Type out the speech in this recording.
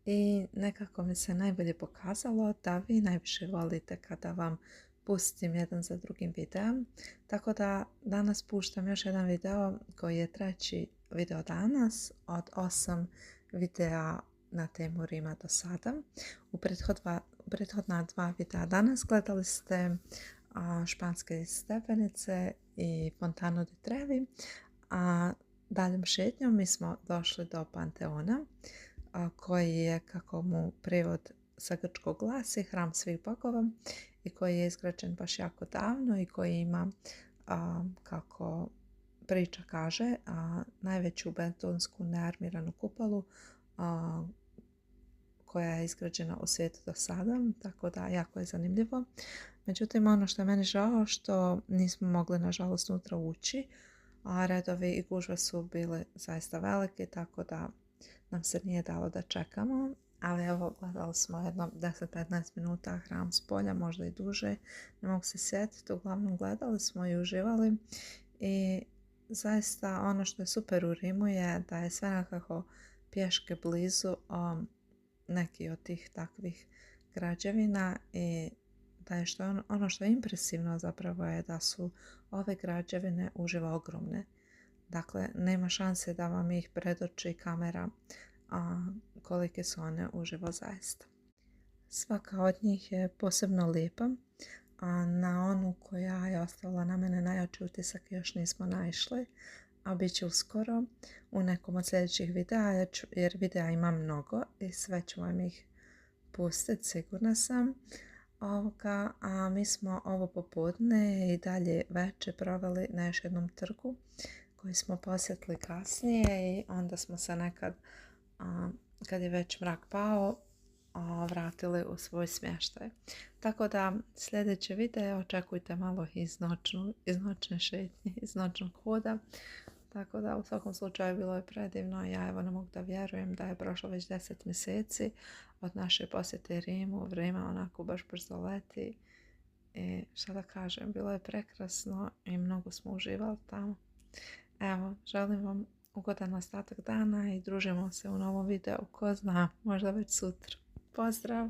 i nekako mi se najbolje pokazalo da vi najviše volite kada vam pustim jedan za drugim videom. Tako da danas puštam još jedan video koji je treći video danas od 8 videa na temu Rima do sada. U prethodna dva videa danas gledali ste španske stepenice i Fontanu di Trevi, a daljom šetnjom mi smo došli do Panteona, koji je, kako mu prijevod sa grčkog glasi, hram svih bogova i koji je izgrađen baš jako davno i koji ima, kako priča kaže, najveću betonsku nearmiranu kupolu koja je izgrađena u svijetu do sada, tako da jako je zanimljivo. Međutim, ono što je meni žao što nismo mogli nažalost unutra ući, a redovi i gužve su bili zaista veliki, tako da nam se nije dalo da čekamo. Ali evo, gledali smo jedno 10-15 minuta hram s polja, možda i duže, ne mogu se sjetiti. Uglavnom gledali smo i uživali i zaista ono što je super u Rimu je da je sve nekako pješke blizu neki od tih takvih građevina i da je ono što je impresivno zapravo je da su ove građevine uživo ogromne. Dakle, nema šanse da vam ih predoči kamera kolike su one uživo zaista. Svaka od njih je posebno lijepa, a na onu koja je ostavila na mene najjači utisak još nismo naišli, a bit će uskoro u nekom od sljedećih videa, jer videa ima mnogo i sve ću vam ih pustiti, sigurna sam. A mi smo ovo popodne i dalje večer proveli na još jednom trgu koji smo posjetili kasnije i onda smo se nekad, kad je već mrak pao, vratili u svoj smještaj. Tako da sljedeće video očekujte malo iz noćne šetnje, iz noćnog hoda. Tako da u svakom slučaju bilo je predivno. Ja evo ne mogu da vjerujem da je prošlo već 10 mjeseci od naše posjete Rimu. Vrijeme onako baš brzo leti. I šta da kažem, bilo je prekrasno i mnogo smo uživali tamo. Evo, želim vam ugodan ostatak dana i družimo se u novom videu. Ko zna, možda već sutra. Pozdrav!